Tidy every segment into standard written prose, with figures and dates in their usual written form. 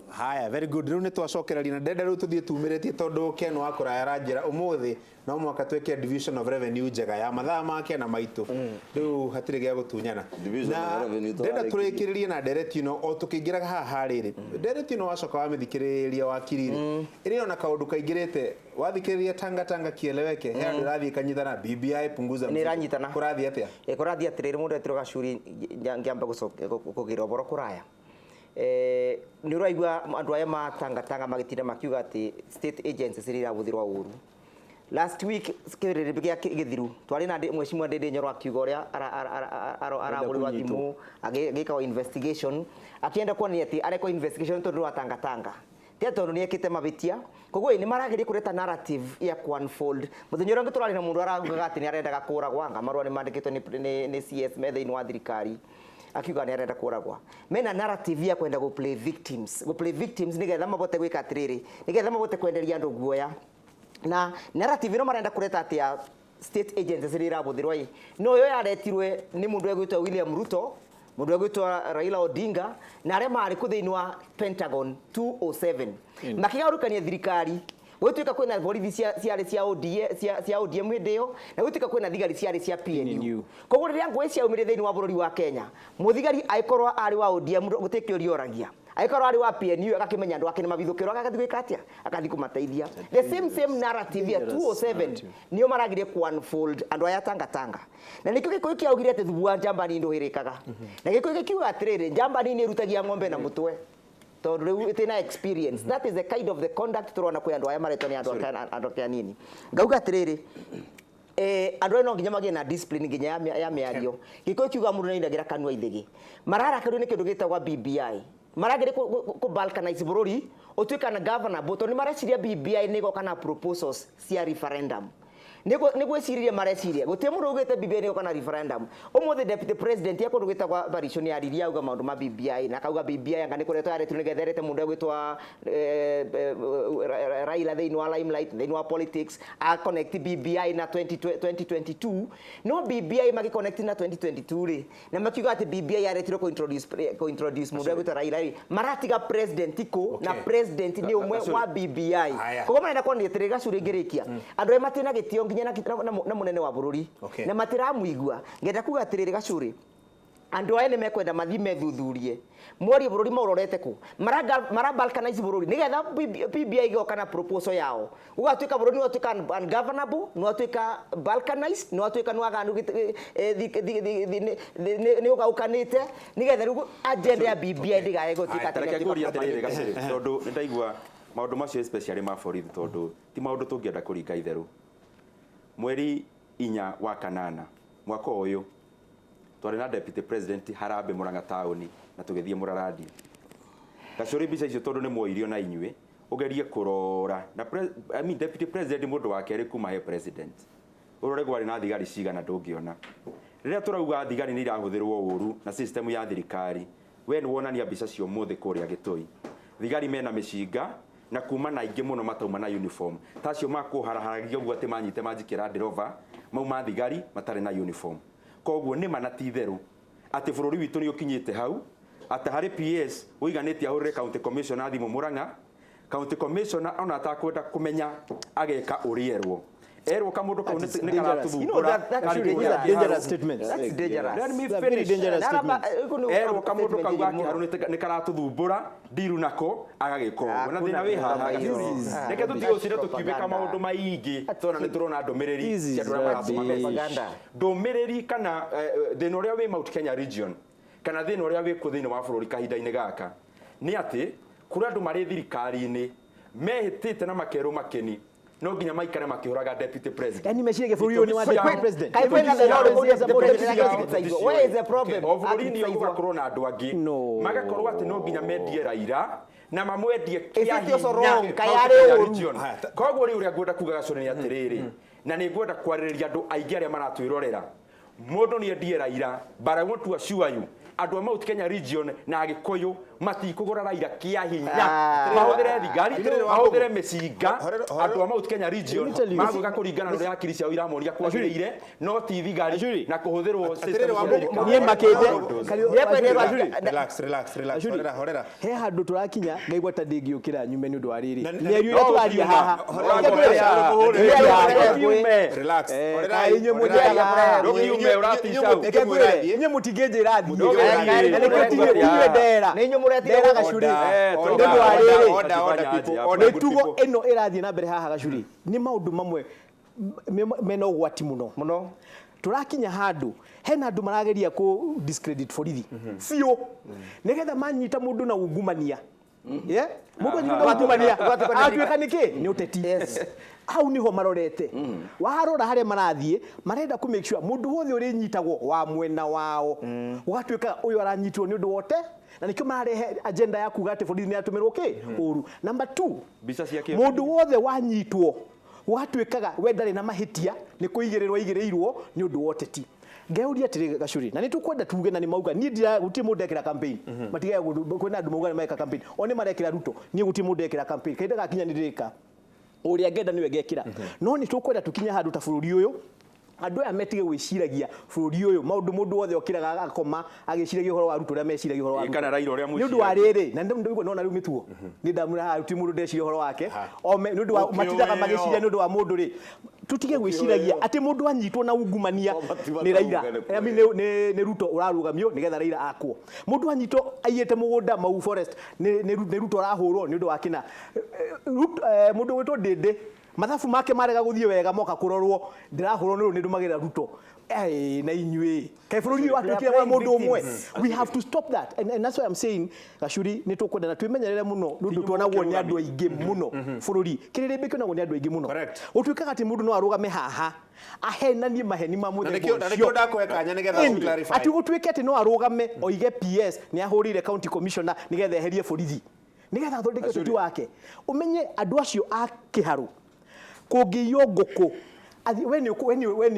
Haya, very good. Riu nitwacokereria na ndenda riu tuthie tumiretie tondu Ken wa kuraya ranjira umuthi no mwaka tweke division of revenue njega ya mathaa make na maitu riu hatire gya gutunyana na ndenda turikiririe na ndereti no o tukingiraga haha riri ndereti no wacoka wa mithikiriria wa kiriri iri ona kaundu kaingirite wathikiriria tanga kieleweke he andu rathie kanyitana BBI punguza ni ranyitana kurathie atia kurathie atiriri mundu etiro gacuri ngiamba kugira oboro kuraya ni uraigua andu aya matanga magitinda makiuga ati state agencies irira buthirwa uru last week kiriri gya githiru twari na mweshimwa Ndindi Nyoro akiuga uria aragurwa thimu agika investigation akienda kuona ati areko investigation tondu wa tanga tondu niekite mabitia koguo ni marageria kureta narrative ya unfold muthenya uria ngiturari na mundu arauga ati ni arendaga kuragwa ngamarwa ni mandikitwe ni CS methaini wa thirikari akiuga ni arenda kuragwa mena narrative ya kwenda go play victims nigetha mabote gwika atiriri nigetha mabote kwenderia andu guoya na narrative no marenda kureta ati ya state agencies rira buthirwa no yo yaretirwe ni mundu egwitwa William Ruto mundu egwitwa Raila Odinga na arĩa marĩ kuthini wa Pentagon 207 makigarukania thirikari gwituika kwina borithi cia ODM hindeo na gwituika kwina thigari ciarĩ cia PNU koguo rĩrĩa ngũĩ ciaumire thĩinĩ wa bũrũri wa Kenya muthigari aikorwo arĩ wa ODM gutikĩũria oragia aikorwo arĩ wa PNU agakĩmenya andũ ake nĩ mabithũkĩrwo agathii gwĩka atĩa agathii kũmateithia the same narrative ya 207 nĩyo maragire unfold andũ aya tanga na nĩkĩo gĩkũyũ kĩaugire atĩ thubu wa njambani ndũhĩrĩkaga na gĩkũyũ gĩkiuga atĩrĩrĩ njambani nĩ ĩrutagia ng'ombe na mũtwe tondu riu itina experience that is the kind of the conduct turona kwa andu aya maretwo ni andu ake anini ngauga atiriri andu no nginya magie na discipline nginya ya miario giko kiuga mundu ni ndagira kanwa ithigi marara kandu ni kindu gitagwa BBI maragire ku balkanize bururi utuika na governor boto ni mareciria BBI ni goka na proposals cia referendum niguo ciririe mareciria gutie mundu ugite BBI ni goka na referendum umuthi deputy president ya kundu gitagwa Barishoni ariria auga maundu ma BBI na kauga BBI anga ni kuretwo yaretu nigetherete mundu egwitwa Raila thĩinĩ wa limelight thĩinĩ wa politics a connect BBI na 2022 no BBI magi connect na 2022 ri na makiuga ati BBI yaretirwo introduce mundu egwitwa Raila maratiga president ko na president ni umwe wa BBI koguo marenda kuona atĩ gacuri ngirikia andu matina gitio nginya na munene wa bururi na matiramuigua ngenda kuga atiriri gacuri andu aya nimekwenda mathi methuthurie mori bururi maurorete ku mara balkanize bururi nigetha BBI igoka na proposal yao ugatuika bururi no tuika ungovernable no tuika balkanized no tuika no aganu ni ugaukanite nigetha rugo agenda ya BBI ndigaye gutuika atiriri tondu ndaigua maundu macio especially ma borithi tondu ti maundu tungienda kuringa itheru mweri 4 wa kanana mwaka uyu twari na deputy president Harambe Murang'a tauni na tugithie Muraradi gacuri mbica icio tondu ni mwoirio na inyue ugerie kurora na deputy president mundu wake ri kuma he president urore gwari na thigari cigana ndungiona riria turauga thigari ni irahuthirwo uru na system ya thirikari we ni wonania mbica cio muthi kuria Gitui thigari mena micinga na kuma na ingi muno matauma na uniform tacio makuharaharagia uguo ati manyite manjikira ndirova mauma thigari matare na uniform koguo ni manatitheru ati bururi witu ni ukinyite hau ati hari PS uiganite ahurire county commissioner thimu Murang'a county commissioner ona atakwenda kumenya ageka urierwo erwo kamundu kau ni karatuthumbura dangerous statement that's dangerous let me finish erwo kamundu kau gakiharunite ni karatuthumbura ndiru nako agagiko na thina wi haha neke tutigo cire tukiubika maundu maingi tona ni turona ndumiriri cia ndura marasoma propaganda ndumiriri kana thina uria wi Mount Kenya region kana thina uria wi ku thina wa bururi kahinda-ini gaka ni ati kuri andu mari thirikari-ini mehitite na makero makeni no nginya maikare makihuraga deputy president yani meshirege for you ni wa deputy president kai kwenda the Lord where is the problem overall ni uga corona andu angi magakorwo ati no nginya mendie Raila na mamwendie kia region koguo ri uria ngwenda kuga gacuri ni atiriri na ni ngwenda kwaririria andu aingi aria maratwirorera mundu ni endie Raila but I want to assure you andu a Mount Kenya region na Agikuyu matikugura Raila kia hinya mahũthĩre thigari mahũthĩre mĩcinga andu a Mount Kenya region magwĩka kũringana na ũrĩa hakiri ciao iramoria kwagĩrĩire no ti thigari na kũhũthĩrwo niĩ makĩte horera he handũ tũrakinya ngaigua ta ndĩngĩũkĩra nyume nĩ ũndũ wa rĩrĩ mĩario ĩrĩa tũraria haha relax inyuĩ mũtingĩnjĩra thiĩ ndera ndera gacuri nĩũndũ wa rĩrĩ mĩtugo ĩno ĩrathiĩ na mbere haha gacuri nĩ maũndũ mamwe mena ũgwati mũno tũrakinya handũ hena andũ marageria ku discredit borithi biũ nĩgetha manyita mũndũ na ungumania mũndũ anyita na ungumania atuĩka nĩkĩ nĩ ũteti hau niho marorete warora harĩa marathiĩ marenda ku make sure mũndũ wothe ũrĩ nyitagwo wa mwena wao ũgatuĩka ũyũ aranyitirwo nĩ ũndũ wote na nikio marehe agenda ya kuga ati borithi ni atũmĩrwo kĩ ũru number 2 mũndũ wothe wanyitwo ũgatuĩkaga we ndarĩ na mahĩtia nĩ kũigĩrĩrwo igĩrĩirwo nĩ ũndũ woteti ngeuria atĩrĩ gacuri na nĩ tũkwenda tuge na nĩ mauga niĩ ndira gũtirĩ mũndũ ekĩra campaign matigaga kwĩna andũ mauga nĩ mareka campaign o nĩ marekĩra Ruto niĩ gũtirĩ mũndũ ekĩra campaign kahinda gakinya nĩ ndĩrĩka ũrĩa ngenda nĩwe ngekĩra no nĩ tũkwenda tũkinya handũ ta bũrũri ũyũ andũ aya metige gwĩciragia bũrũri ũyũ maũndũ mũndũ wothe okĩraga agakoma agĩciragia ũhoro wa Ruto ũrĩa meciragia ũhoro wa Ruto nĩ ũndũ wa rĩrĩ na ndĩrigwo nona rĩu mĩtugo nĩ ndamwĩra haha ti mũndũ ndeciria ũhoro wake o nĩ ũndũ wa matindaga magĩciria nĩ ũndũ wa mũndũ rĩ tutige gwĩciragia atĩ mũndũ anyitwo na ungumania nĩ Raila nĩ Ruto ũrarũgamio nĩgetha Raila akwo mũndũ anyitwo aiyĩte mũgũnda Mau Forest nĩ Ruto arahũrwo nĩ ũndũ wa kĩna mũndũ wĩtwo Ndĩndĩ mathabu make marega gũthiĩ wega moka kũrorwo ndirahũrwo nĩ ndũmagĩra Ruto na inyuĩ kaĩ bũrũri ũyũ atuĩkire wa mũndũ ũmwe we have to stop that and that's why I'm saying gacuri nĩ tũkwenda na twĩmenyerere mũno nĩ tuonagwo nĩ andũ aingĩ mũno bũrũri kĩrĩrĩ mbĩkĩonagwo nĩ andũ aingĩ mũno ũtuĩkaga atĩ mũndũ no arũgame haha ahenanie maheni ma mũthemba na nĩkĩo ndakoe kanya nĩgetha clarify ati gũtuĩke atĩ no arũgame oige PS nĩ ahũrĩire county commissioner nĩgetha eherie borithi nĩgetha athondeke ũteti wake ũmenye andũ acio a kĩharũ kũngĩiywo ngũkũ we nĩ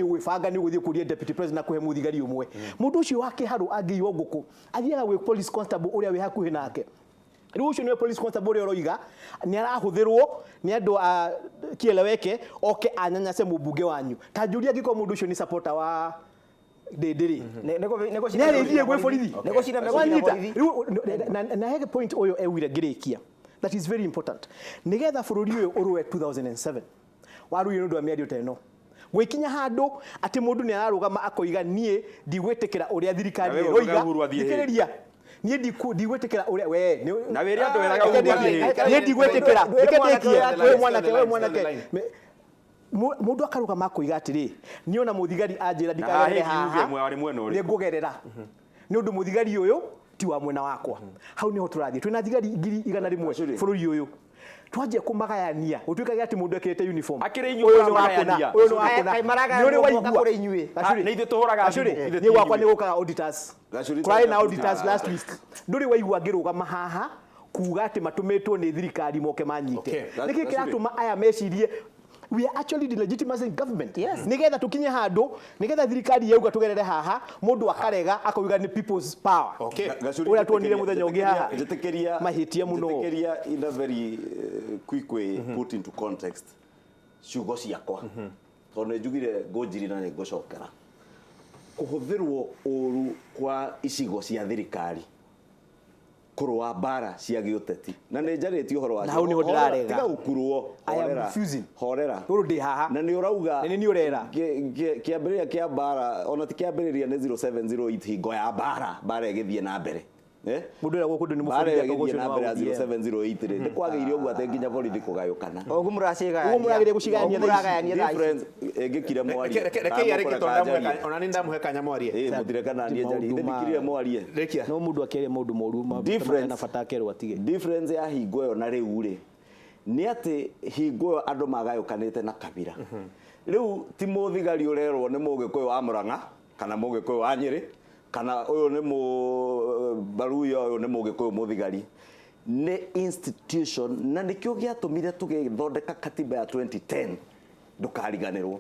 ũgwĩbanga nĩ ũgũthiĩ kũria deputy president na kũhe mũthigari ũmwe mũndũ ũcio wa kĩharũ angĩiywo ngũkũ athiaga gwĩ police constable ũrĩa wĩ hakuhĩ nake rĩu ũcio nĩwe police constable ũrĩa ũroiga nĩ arahũthĩrwo nĩ andũ a Kieleweke oke anyanyace mũmbunge wanyu ta njũria angĩkorwo mũndũ ũcio nĩ supporter wa Ndĩndĩ nĩ arĩthiĩ gwĩ borithi na hege point ũyũ ewire ngĩrĩkia that is very important nĩgetha bũrũri ũyũ ũrũe 2007 waruire nĩ ũndũ wa mĩario ta ĩno gwikinya handu ati mundu ni ararugama akoiga nie ndigwitikira uria thirikari iroiga thikiriria nie ndigwitikira uria we na wiri andu weraga guthiĩ nie ndigwitikira niketekie we mwanake mundu akarugama akoiga atiri niona muthigari anjira ndikagerere haha ni ngugerera ni undu muthigari uyu ti wa mwena wakwa hau niho turathie twina thigari 100 bururi uyu twaje kumagayania utuikaga ati mundu ekirete uniform akire inyuĩ magayania uyu no akona ni uri waigua kuri inyuĩ ni ithe tuhuraga ni wakwa ni gukaga auditors kwai na auditors last week nduri waigua ngirugama haha kuga ati matumitwo ni thirikari moke manyite niki kiratuma aya mecirie we are actually delegitimizing government nigetha tukinye handu nigetha thirikari yauga tugerere haha mundu akarega akoiga ni people's power uria tuonire muthenya ungi haha njitikiria mahitia muno njitikiria in a very quick way put into context ciugo ciakwa tondu njugire ngũnjiri na ngũcokera kuhuthirwo uru kwa icigo cia thirikari kurwa bara cia giuteti na nĩ njarĩtie ũhoro wa hau niho ndirarega tiga ukurwo horera ndi haha na nĩ urauga nĩ urera kĩambĩrĩria kĩa bara ona ti kĩambĩrĩria nĩ 0708 hingo ya bara ĩgĩthiĩ na mbere mundu ĩrĩa gũkũ ndĩ nĩ mũbũrũri ũgũcio na mbere 0708 rĩ nĩ kwagĩire ũguo atĩ nginya borithi kũgayũkana ũguo mũracigania ũguo mũragĩrĩria gũcigania difference ĩngĩkire mwarie rekei arĩke tonda ona nĩ ndamuhe kanya mwarie mũthireka na niĩ njari ndĩkire mwarie rekia no mundu akĩaria maũndũ moru na bata akerwo atige difference ya hingo ĩyo na rĩu rĩ nĩ atĩ hingo ĩyo andũ magayũkanĩte na kabira rĩu ti mũthigari ũrerwo nĩ mũgĩkũyũ wa Mũrang'a kana mũgĩkũyũ wa Nyĩrĩ kana uyu ni baruya uyu ni mugikuyu muthigari ni institution na nikio giatumire tugithondeka katiba ya 2010 ndukariganirwo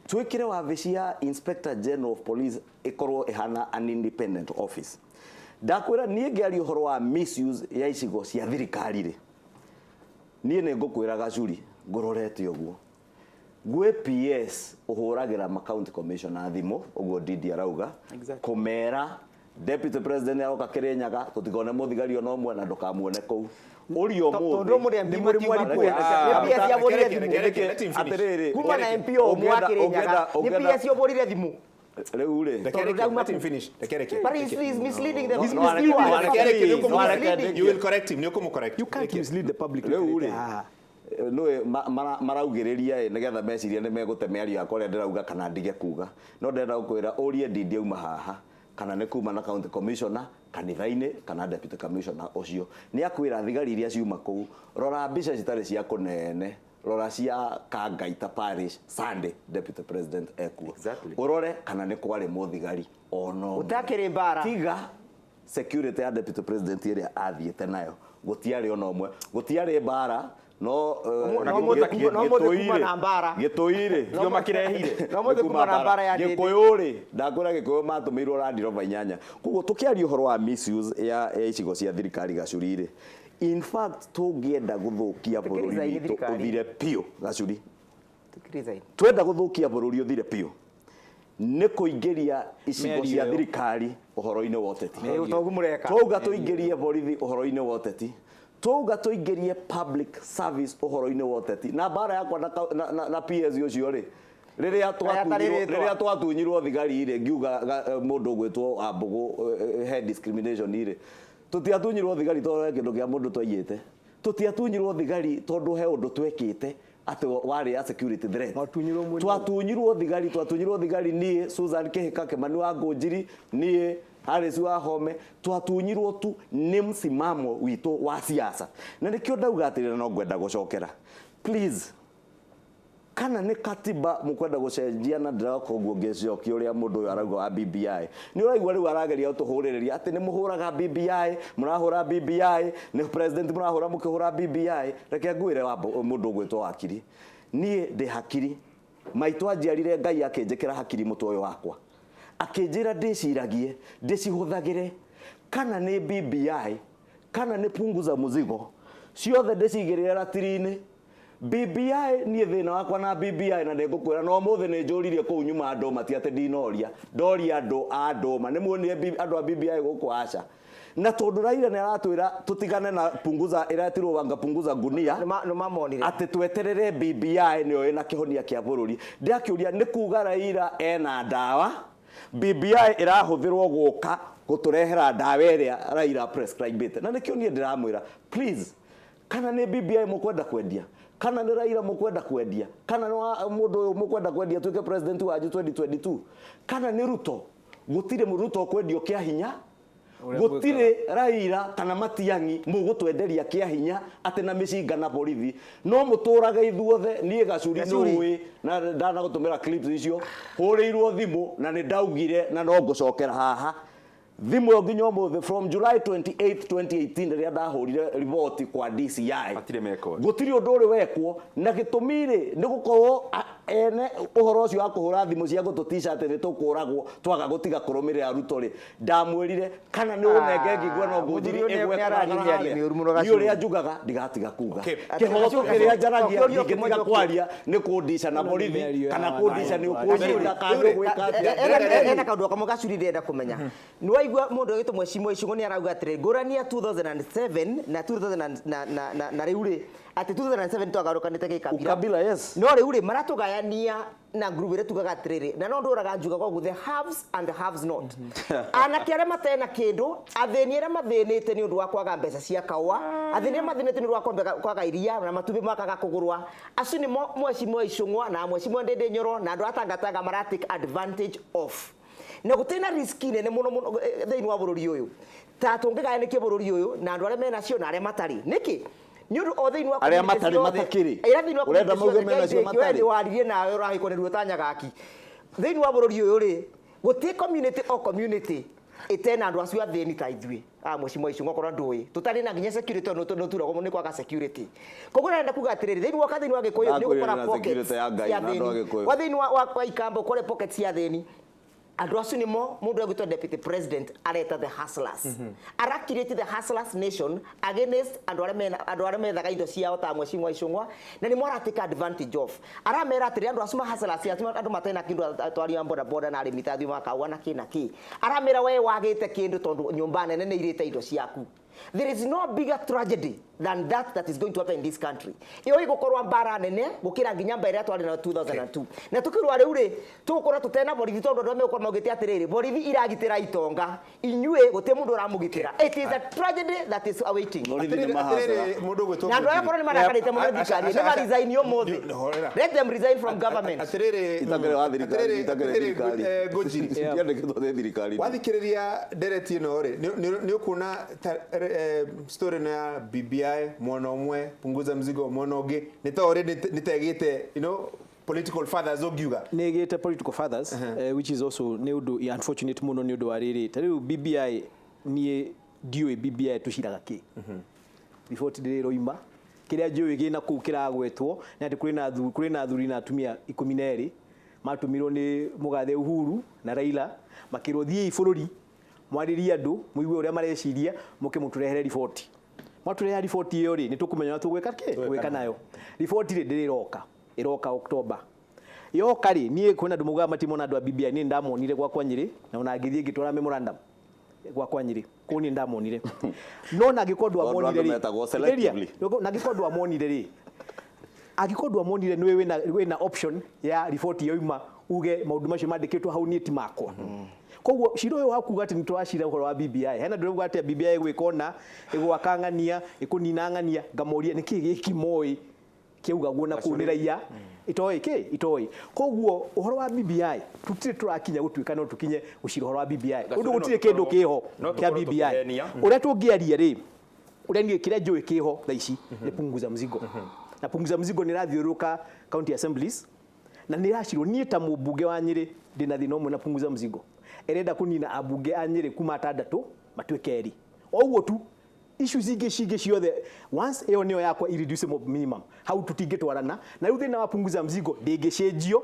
twikire wabici ya Inspector General of Police ikorwo ihana an independent office ndakwira nie ngiaria uhoro wa misuse ya icigo cia thirikari ri nie ne ngukwira Gachuri ngurorete uguo gwe PS uhuragira ma county commissioner thimo uguo Didi arauga kumera deputy president aroka Kirinyaga tutigone muthigari ono mwe na ndukamuone kou urio tondu muri MP muri mwaripu ni PS yaborire thimu atiriri kuma na MP o mwa Kirinyaga ni PS yaborire thimu rĩu rĩ let him finish but he's misleading them you will correct him you can't mislead the public rĩu rĩ no maraugĩrĩria nigetha meciria nĩ megũte mĩario yakwa rĩa ndĩrauga kana ndige kuga no ndĩrenda gũkwĩra ũrie Ndindi auma haha kana nĩ kuma na county commissioner kanitha-inĩ kana deputy commissioner ũcio nĩ akwĩra thigari iria ciuma kũu rora mbica citarĩ cia kũnene rora cia Kangaita Parish Sunday deputy president ekuo urore kana nĩ kwarĩ mũthigari ono utakĩrĩ mbara tiga security ya deputy president ĩrĩa athiĩte nayo gũtiarĩ ona ũmwe gũtiarĩ mbara no mũthikuma na mbara gĩtũire ndio makirehire no mũthikuma na mbara ya Ndindi gĩkũyũ-rĩ ndakwĩra gĩkũyũ matũmĩirwo Land Rover 8 koguo tũkĩaria ũhoro wa misuse ya icigo cia thirikari Gachuri-rĩ in fact tũngĩenda gũthũkia bũrũri witũ ũthire piũ Gachuri twenda gũthũkia bũrũri ũthire piũ nĩ kũingĩria icigo cia thirikari ũhoro-inĩ wa ũteti twauga tũingĩrie borithi ũhoro-inĩ wa ũteti twauga tũingĩrie public service ũhoro-inĩ wa ũteti na mbara yakwa na PS ũcio-rĩ rĩrĩa twatunyirwo thigari-rĩ ngiuga mũndũ ũgwĩtwo Wambũgũ head discrimination-rĩ tutiatunyirwo thigari tondũ kĩndũ kĩa mũndũ twaiyĩte tutiatunyirwo thigari tondũ he ũndũ twekĩte atĩ warĩ ya security threat twatunyirwo thigari niĩ Susan Kĩhĩka Kĩmani wa Ngũnjiri niĩ Harris Wahome twatunyirwo tu nĩ msimamo witũ wa siasa na nĩkĩo ndauga atĩrĩra no ngwenda gũcokera please kana nĩ katiba mũkwenda gũcenjia na ndĩroka ũguo ngĩcokia ũrĩa mũndũ ũyũ arauga wa BBI nĩ ũraigua rĩu arageria ũtũhũrĩrĩria atĩ nĩ mũhũraga BBI mũrahũra BBI nĩ president mũrahũra mũkĩhũra BBI reke ngwĩre mũndũ ũgwĩtwo Wakiri niĩ ndĩ hakiri maitũ anjiarire Ngai akĩnjĩkĩra hakiri mũtwe ũyũ wakwa akĩnjĩra ndĩciragie ndĩcihũthagĩre kana nĩ BBI kana nĩ punguza muzigo ciothe ndĩcigĩrĩre ratiri-inĩ BBI niĩ thĩna wakwa na BBI na ndĩngũkwĩra no mũthĩ nĩ njũririe kũu nyuma andũ matiate ndinoria ndoria andũ a ndũma nĩ muonire andũ a BBI gũkũ aca na tondu Raila nĩ aratwĩra tũtigane na punguza ĩretirwo wanga punguza gunia atĩ tweterere BBI nĩyo ĩna kĩhonia kĩa bũrũri ndĩrakĩũria nĩ kuga Raila ena ndawa BBI ĩrahũthĩrwo gũka gũtũrehera ndawa ĩrĩa Raila prescribĩte na nĩkĩo niĩ ndĩramwĩra please kana nĩ BBI mũkwenda kwendia kana nĩ Raila mũkwenda kwendia kana nĩ mũndũ ũyũ mũkwenda kwendia tuĩke president wa 2022 kana nĩ Ruto gũtirĩ Ruto kwendio kĩa hinya gũtirĩ Raila kana Matiang'i mũgũtwenderia kĩa hinya atĩ na mĩcinga na borithi no mũtũraga ithuothe niĩ Gachuri nĩũĩ na ndanagũtũmĩra clips icio hũrĩirwo thimũ na nĩ ndaugire na no ngũcokera haha thimũ nginya ũmũthĩ from July 28 2018 rĩrĩa ndahũrire report kwa DCI gũtirĩ ũndũ ũrĩ wekwo na gĩtũmi-rĩ nĩ gũkorwo ene ũhoro ũcio wa kũhũra thimũ cia gũtũtica atĩ nĩ tũkũragwo twaga gũtiga kũrũmĩrĩra Ruto-rĩ ndamwĩrire kana nĩ ũnenge ngigua no Ngũnjiri nĩ ũrĩa njugaga ndigatiga kuga kĩhoto kĩrĩa njaragia ndingĩtiga kwaria nĩ kũndica na borithi kana kũndica nĩ ũkũnjĩta kana gwĩka ena kaũndũ kamwe Gachuri ndĩrenda kũmenya nĩwaigua mũndũ ũgĩtwo Mheshimiwa Icũng'ũ nĩ arauga atĩrĩ ngũrania 2007 na 2000 na rĩu-rĩ atĩ 2007 twagarukanĩte gĩkabila yes no rĩu-rĩ maratũgayania na group ĩrĩa tugaga atĩrĩrĩ na no ndũraga njuga kwa the haves and the haves not anake arĩa matena kĩndũ athĩni arĩa mathĩnĩte nĩ ũndũ wa kwaga mbeca cia kaũa athĩni arĩa mathĩnĩte nĩ ũndũ wa kwaga iria na matumbĩ makaga kũgũrwa acio nĩ Mheshimiwa Icũng'ũ na Mheshimiwa Ndindi Nyoro na andũ atangatanga mara take advantage of na gũtĩna risk nene mũno thĩinĩ wa bũrũri ũyũ ta tũngĩgayanĩkia bũrũri ũyũ na andũ arĩa menacio na arĩa matarĩ nĩkĩ nĩ ũndũ o thĩinĩ wa arĩa matarĩ matakĩrĩ ũrenda mauge menacio matarĩ waririe nawe ũrahĩkonĩrwo ta nyagaki thĩinĩ wa bũrũri ũyũ-rĩ gũtirĩ community o community ĩtena andũ acio athĩni ta ithuĩ Mheshimiwa Icũng'ũ okorwo ndũĩ tũtarĩ na nginya security no turagwo nĩ kwaga security koguo nenda kuga atĩrĩrĩ thĩinĩ wa Gĩkũyũ nĩ ũgũkora pockets cia thĩni wa thĩinĩ wa Ikamba ũkore pockets cia thĩni andu acio nimo mundu egwitwo deputy president areta the hustlers ara create the hustlers nation against andu aria methaga indo ciao ta Mheshimiwa Icung'wa na nimo aratake advantage of ara mera atiri andu acio hustlers andu matena kindu atwaria boda boda na arimi tathi makaua na ki ara mera we wagite kindu tondu nyumba nene ni irite indo ciaku. There is no bigger tragedy than that is going to happen in this country. Iyo igukorwa mbara nene gukira nginya mbere atwari na 2002. Na tukirwa riu ri tukora tutena borithi tondu ndo mekwa maugite atiriri borithi iragitira itonga inyue guti mundu uramugitira. It is a tragedy that is awaiting. Mundu gwitwo na ndo yakora ni marakarite mu thikari ni resign yo mothi. Let them resign from government. Atiriri itagere wa thirikari thirikari gojiri tiandikitwo ni thirikari wathikiriria ndereti ino ri ni ukuna story na BBI mwana umwe punguza mzigo mwana ungi nita already nitegite political fathers ogiuga negete political fathers which is also neudo unfortunate muno neudo wariri tariu BBI nie dio BBI tushiraga ki before tidiro ima kiria njui gina ku kiragwetwo na ati kuri na thuri na atumia 12 matumirwo ni mugathe Uhuru na Raila makirwo thie ibururi mwariria andu muigue uria mareciria muke muturehere report mwaturehere report iyo ri nitukumenya na tugweka ki gweka nayo report ri ndiriroka iroka October yoka ri nie kwena andu mugaga matimo na andu a BBI ni ndamonire gwakwa Nyeri na ona ngithie ngitwara memorandum gwakwa Nyeri kuni ndamonire no na gikodwa amonire ri na gikodwa amonire ri agikodwa amonire niwe wina option ya report iyo ima uge maundu macio mandikitwo hau ni timakwa koguo ciro yo hakuga ati nitwashira uhoro wa BBI hena ndurauga ati BBI igwikona igwakangania ikuninangania ngamoria niki giki moi kiuga guona kuniraia itoi koguo uhoro wa BBI tutire turakinya gutuika no tukinye gucira uhoro wa BBI undu gutire kindu kiho kia BBI uria tungiaria ri uria ni kiria njui kiho thaici ni punguza mzigo na punguza mzigo ni rathiuruka county assemblies na nirashirwo nie ta mubunge wa Nyeri ndina thina umwe na punguza mzigo erenda kunina abunge a Nyeri kuma 6 matweke eri oguo tu issues ingi ciothe once iyo niyo yakwa irreducible minimum how tutingitwarana na riu thina wa punguza mzigo ndingicenjio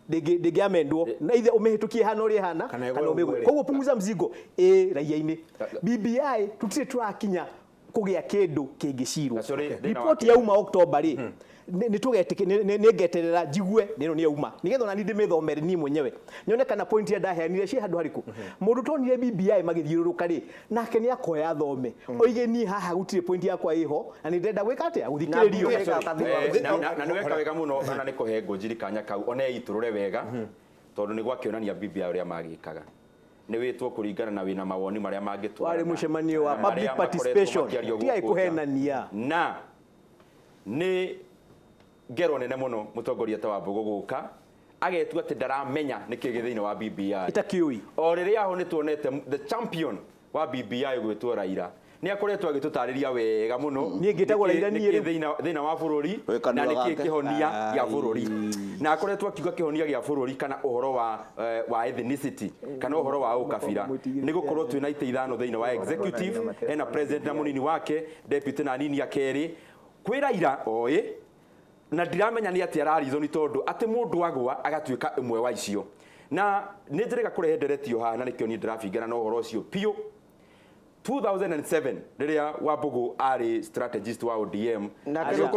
ndingiamendwo na ithe umehitukie hana uri hana kana umegwe koguo punguza mzigo raia-ini BBI tutire turakinya kugia kindu kingicirwo report yauma October ri nitugeterera njigwe nino ni yauma nigetha na ndi mithomere ni mwenyewe nyone kana point ya ndaheanire ci handu hariku mundu tonire BBI magithiururuka ri nake ni akoya thome oige ni haha gutire point yakwa iho na ni ndenda gwika atia guthikiririo na niweka wega muno ona ni kuhe ngojiri kanya kau ona iturure wega tondu ni gwakionania BBI uria magikaga ni witwo kuringana na wina mawoni maria mangitwara wari mucemanio wa public participation tia ikuhenania na ni ngero nene muno mutongoria ta Wambugu guka agetua ati ndaramenya niki githiini wa BBI itakiui o riria ho ni tuonete the champion wa BBI gwitwo Raila ni akoretwo agitutariria wega muno ni ngitagwo Raila ni thina wa bururi na niki kihonia gia bururi na akoretwo akiuga kihonia gia bururi kana uhoro wa ethnicity kana uhoro wa ukabira ni gukorwo twina ite ithano thina wa executive ena president na munini wake deputy na nini akeri kwi Raila oi na ndiramenya ni ati araritho ni tondu ati mundu agwa agatuika imwe wa icio na ni njirega kurehe nderetio hana nikio ni ndirabingana no horo ucio pio 2007 riria Wambugu ari strategist wa ODM na nio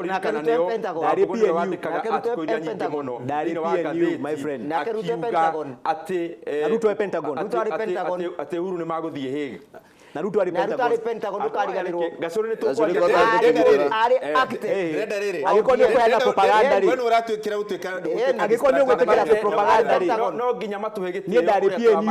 Wambugu wandikaga article iria nyingi muno ndari PNU my friend na kerute Pentagon ati Ruto Pentagon ati Uhuru ni maguthie Hague na Ruto ari Pentagon ndukariganirwo gacuri ni ari active renda riri agikoni kwenda propaganda ri wenu uratwikira gutwika agikoni gwetekera propaganda ri no nginya matuhe gitio ni ndari PNU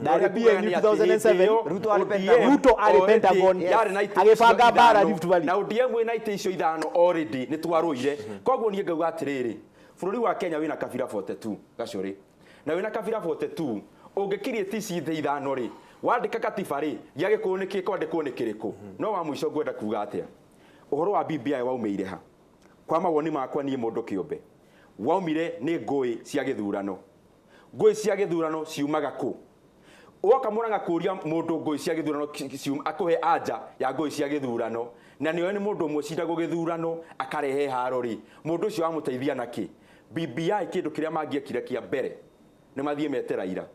ndari PNU 2007 Ruto ari Pentagon agibanga bara Rift Valley na ODM ina ite icio ithano already ni twaruire koguo nie ngauga atiriri bururi wa Kenya wina kabira 42 gacuri na wina kabira 42 ungikirie tici ithano ri wandika katiba ri giage kuniki kwandikwo ni kiriku no wa mwisho ngwenda kuga atia uhoro wa BBI waumeire ha kwa mawoni makwa nie mundu kiumbe waumire ni ngui cia githurano ciumaga ku woka muranga kuria mundu ngui cia githurano akuhe anja ya ngui cia githurano na niwe ni mundu umwe ciragwo githurano akarehe harori mundu ucio amuteithia naki BBI kindu kiria mangiekire kia mbere ni mathie metera ira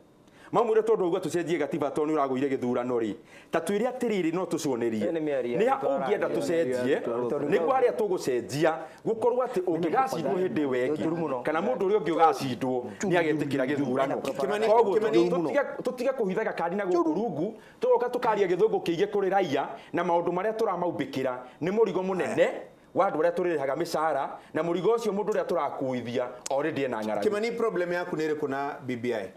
mamwire tondu uguo tucenjie gatiba tondu uragũire gĩthurano ri ta twĩre atĩrĩrĩ no tũconerie nĩ ha ũngĩenda tũcenjie nĩguo harĩa tũgũcenjia gũkorwo atĩ ũngĩgacindwo hĩndĩ wengi kana mũndũ ũrĩa ũngĩ ũgacindwo nĩ agetĩkĩra gĩthurano koguo tũtige kũhithaga kandi na gũkũ rungu tũgoka tũkaria gĩthũngũ kĩingĩ kũrĩ raia na maũndũ marĩa tũramaumbĩkĩra nĩ mũrigo mũnene wa andũ arĩa tũrĩrĩhaga mĩcara na mũrigo ũcio mũndũ ũrĩa tũrakuithia already ena ng'aragu. Kimani, problem yaku nĩ ĩrĩkũ na BBI?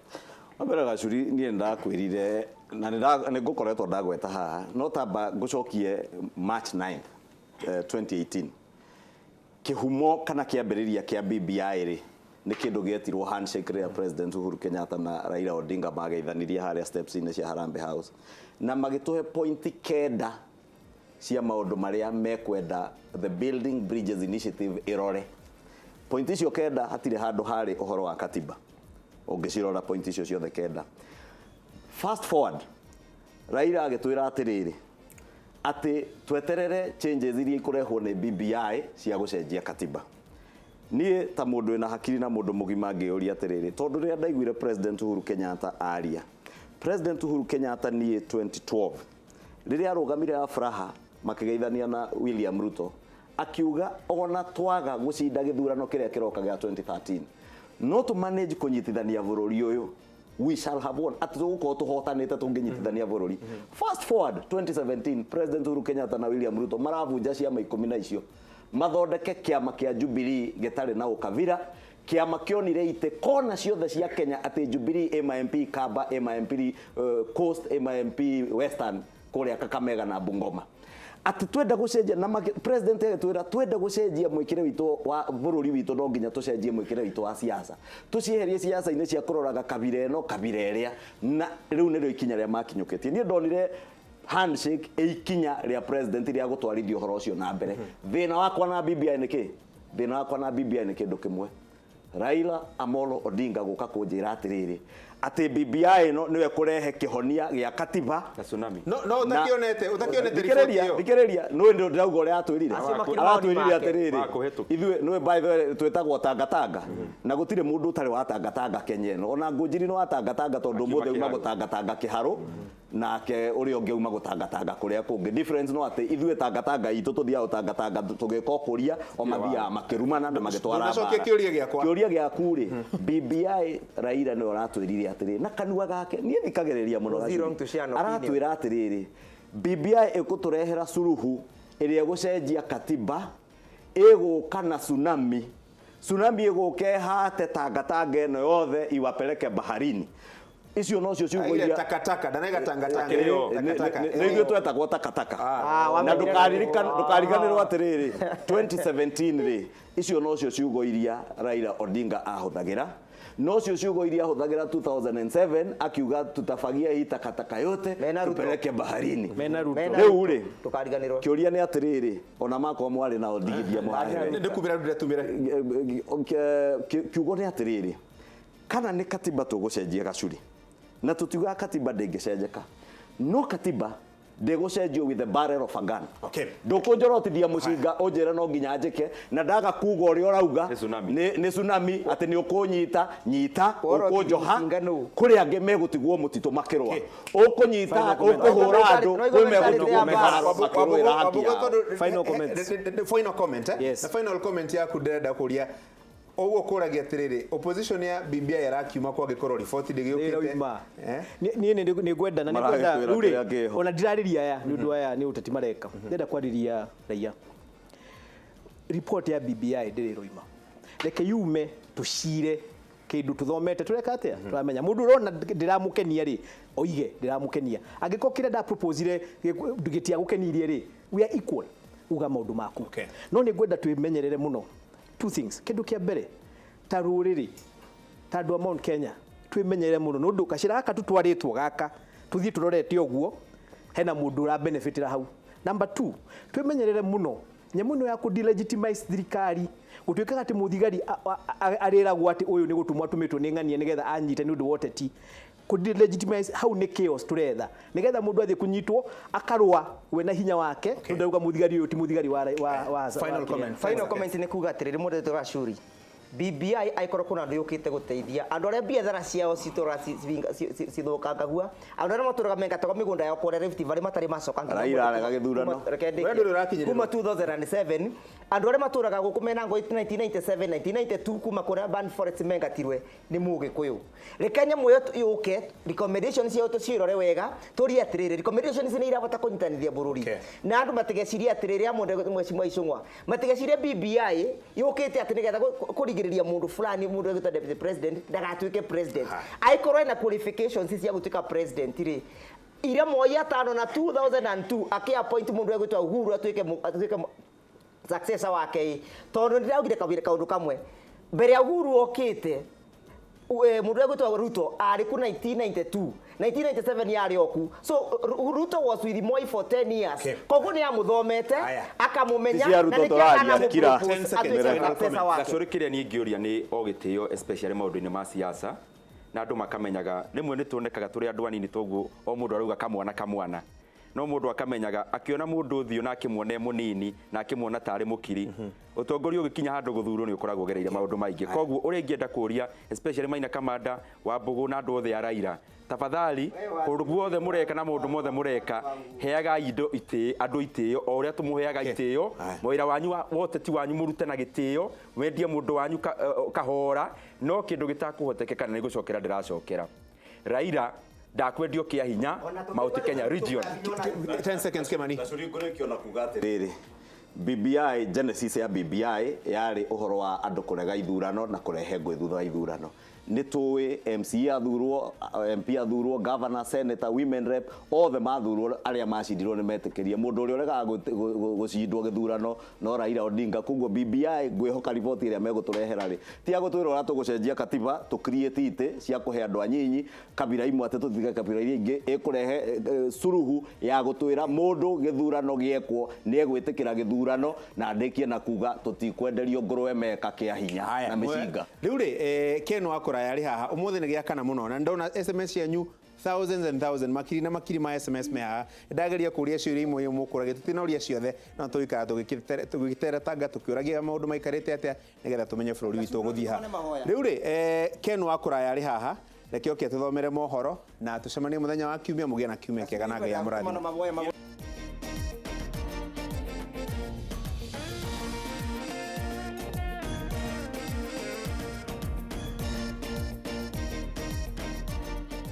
Ambera gacuri niĩ ndakwĩrire na nĩ ngũkoretwo ndagweta haha no tamba ngũcokie March 9 2018 kĩhumo kana kĩambĩrĩria kĩa BBI rĩ nĩ kĩndũ gĩetirwo handshake rĩa President Uhuru Kenyatta na Raila Odinga mageithanirie harĩa steps-inĩ cia Harambee House na magĩtũhe pointi kenda cia maũndũ marĩa mekwenda the Building Bridges Initiative ĩrore. Pointi icio kenda hatirĩ handũ harĩ ũhoro wa katiba ũngĩcirora pointi icio ciothe kenda. Fast forward Raila agĩtwĩra atĩrĩrĩ atĩ tweterere changes iria ikũrehwo nĩ BBI cia gũcenjia katiba. Niĩ ta mũndũ wĩna hakiri na mũndũ mũgima ngĩũria atĩrĩrĩ tondũ rĩrĩa ndaiguire President Uhuru Kenyatta aria President Uhuru Kenyatta niĩ 2012 rĩrĩa arũgamire Afraha makĩgeithania na William Ruto akiuga ona twaga gũcinda gĩthurano kĩrĩa kĩroka gĩa 2013 no to manage kũnyitithania bũrũri ũyũ we shall have won at tũgũkorwo tũhotanĩte tũngĩnyitithania bũrũri. Fast forward 2017 President Uhuru Kenyatta na William Ruto maravunja ciama 10 na icio mathondeke kĩama kĩa Jubilee gĩtarĩ na ũkabira kĩama kĩonire itĩ kona ciothe cia Kenya atĩ Jubilee MMP Kaba MMP Coast MMP Western kũrĩa Kakamega na Bungoma ati twenda gucenjia na president agitwira twenda gucenjia mwikire witũ wa bũrũri witũ no nginya tucenjie mwikire witũ wa siasa tucieherie siasa-inĩ cia kũroraga kabira ĩno kabira ĩrĩa na rĩu nĩrĩo ikinya rĩa makinyũkĩtie niĩ ndonire handshake ikinya rĩa president rĩa gũtwarithia ũhoro ũcio na mbere thĩna wakwa na BBI nĩ kĩ thĩna wakwa na BBI nĩ kĩndũ kĩmwe Raila Amolo Odinga gũka kũnjĩra atĩrĩrĩ atĩ BBI no nĩwe kũrehe kĩhonia gĩa katiba na tsunami no utakionete riboti hiyo thikĩrĩria no ndio ndĩrauga ũrĩa atwĩrire atĩrĩrĩ ithuĩ no by the way twĩtagwo tangatanga na gũtirĩ mũndũ ũtarĩ wa tangatanga Kenya ĩno ona Ngũnjiri no wa tangatanga tondũ mũthĩ uma gũtangatanga kĩharũ nake ũrĩa ũngĩ uma gũtangatanga kũrĩa kũngĩ difference no atĩ ithuĩ tangatanga itũ tũthiaga gũtangatanga tũgĩka ũkũria o mathiaga makĩrumana na magĩtwara kĩũria gĩaku rĩ BBI Raila nĩwe aratwĩrire atĩrĩrĩ na kanua gake niĩ thikagĩrĩria mũno aratwĩra atĩrĩrĩ BBI ĩkũtũrehera suruhu ĩrĩa gũcenjia katiba ĩgũka na tsunami ĩgũke hate tangatanga ĩno yothe iwapeleke baharini icio no cio ciugoiria takataka ndanaiga tangatanga nĩguo twetagwo takataka na ndũkariganĩrwo atĩrĩrĩ 2017 rĩ icio no cio ciugoiria Raila Odinga ahũthagĩra no cio ciugoiria ahũthagĩra 2007 akiuga tutafagia hii takataka yote tupeleke baharini rĩu rĩ kĩũria nĩ atĩrĩrĩ ona makwa mwarĩ na ondigithia mwahe ndĩkumĩra ndĩtumĩra kiugo nĩ atĩrĩrĩ kana nĩ katiba tũgũcenjia gacuri na tutiuga katiba ndĩngĩcenjeka no katiba ndĩgũcenjio with the barrel of a gun ndũkũnjorotithia mũcinga ũnjĩre no nginya njĩke na ndaga kuga ũrĩa ũrauga nĩ tsunami atĩ nĩ ũkũnyita ũkũnjoha kũrĩ angĩ megũtigwo mũtitũ makĩrũa ũkũnyita ũkũhũra andũ kwĩ megũtigwo makĩrũĩra haki yao. Final comment na final comment yaku ndĩrenda kũria oguo kũragia atĩrĩrĩ opposition ya BBI yarakiuma kwa gĩkorwo riboti ndĩgĩũkĩte niĩ nĩ ngwenda na nĩ ngwenda rĩu ona ndirarĩria aya nĩ ũndũ aya nĩ ũteti mareka ndenda kwarĩria raia report ya BBI ndĩrĩ roima reke yume tũcire kĩndũ tũthomete tũreka atĩa tũramenya mũndũ ũrona ndĩramũkenia rĩ oige ndĩramũkenia angĩkorwo kĩrĩa nda propose gĩtia gũkenirie rĩ we are equal uga maũndũ maku no nĩ ngwenda twĩmenyerere mũno two things kindu kia mbere ta rũrĩrĩ ta andũ a Mount Kenya twĩmenyere mũno nũndũ gacira gaka tutwarĩtwo gaka tuthii turorete ũguo hena mũndũ ra benefitira hau. Number 2 twĩmenyerere mũno nyamũ ĩno ya ku delegitimize thirikari gũtuĩkaga atĩ mũthigari arĩragwo atĩ ũyũ nĩ gũtumwo atũmĩtwo nĩ ng'ania nĩgetha anyite nĩ ũndũ wa ũteti ku delegitimize hau nĩ chaos turetha nĩgetha mũndũ athiĩ kunyitwo akarũa we na hinya wake ndauga mũthigari ũyũ ti mũthigari wa final comment nĩ kuga atĩrĩrĩ mũndũ tũgacuri BBI aikorwo kuna andu yukite guteithia andu aria biathara ciao citora cithukangagua andu aria maturaga mengataga migunda yao kore Rift Valley matari macoka Raila arega githurano kuma 2007 andu aria maturaga guku mena ngo 1997 1992 kuma kore Ban Forest mengatirwe ni Mugikuyu rekanya moyo yuke recommendations cio tucirore wega turi atiriri recommendations ni irabata kunyitanithia bururi na andu matigeciria atiriri amunde mwecimu Icung'wa matigeciria BBI yukite ati nigetha kurigiriria mundu fulani mundu witwa deputy president ndagatuike president aikorwo na qualifications cia gutuika president ri ira moya tano na 2002 akiappoint mundu witwa Uhuru atuike successor wake tondu ndiraugire kabire kaundu kamwe mbere ya Uhuru okite mundu witwa Ruto ari ku 1997 yari oku so Ruto was with Moi for 10 years koguo ni amuthomete akamumenya na nikira gacuri kiria ni ngiuria ni ogitio especially maundu-ini ma siasa na andu makamenyaga rimwe ni tuonekaga turi andu anini toguo o mundu arauga kamwana no mundu akamenyaga akiona mundu uthio na akimwone munini na akimwona tari mukiri utongoria ugikinya handu guthurwo ni ukoragwo gereire maundu maingi koguo uri ngienda kuria especially Maina Kamanda wa Mbugu na andu othe a Raila tafadhali kundu guothe mureka na maundu mothe mureka heaga indo andu itio o uria tumuheaga itio moira wanyu woteti wanyu murute na gitio wendie mundu wanyu kahora no kindu gitakuhotekeka na nigucokera ndiracokera Raila ndakwendio kia hinya Mount Kenya region 10 seconds Kimani gacuri ngore kiona kuga atiriri BBI genesis ya BBI yari uhoro wa andu kurega ithurano na kurehe ngwe thutha wa ithurano ni tuwi MC athurwo MP athurwo governor senator women rep othe mathurwo aria macindirwo ni metikirie mundu uri urega gucindwo githurano no Raila Odinga kuguo BBI ngwihoka report iria meguturehera ri ti agutwira ura tugucenjia katiba tu create ite cia kuhe andu anyinyi kabira imwe ate tuthiga kabira iria ingi ikurehe suruhu ya gutwira mundu githurano giekwo ni egwitikira githurano na ndikie na kuga tutikwenderio ngurwe meka kia hinya na micinga riu ri Keno akora yari haha umuthi ni giakana muno na ndona SMS yanyu thousands and thousands makiri na makiri ma SMS me haha ndageria kuria ciuria imwe mukuragia tutinoria ciothe na tuikara tugitera tanga tukiuragia maundu maikarite atia nigetha tumenye bururi witu guthii ha riu ri Keno akora yari haha rekio ke tuthomere mohoro na tucemanie muthenya wa kiumia mugia na kiumia kiega na ngai amurathime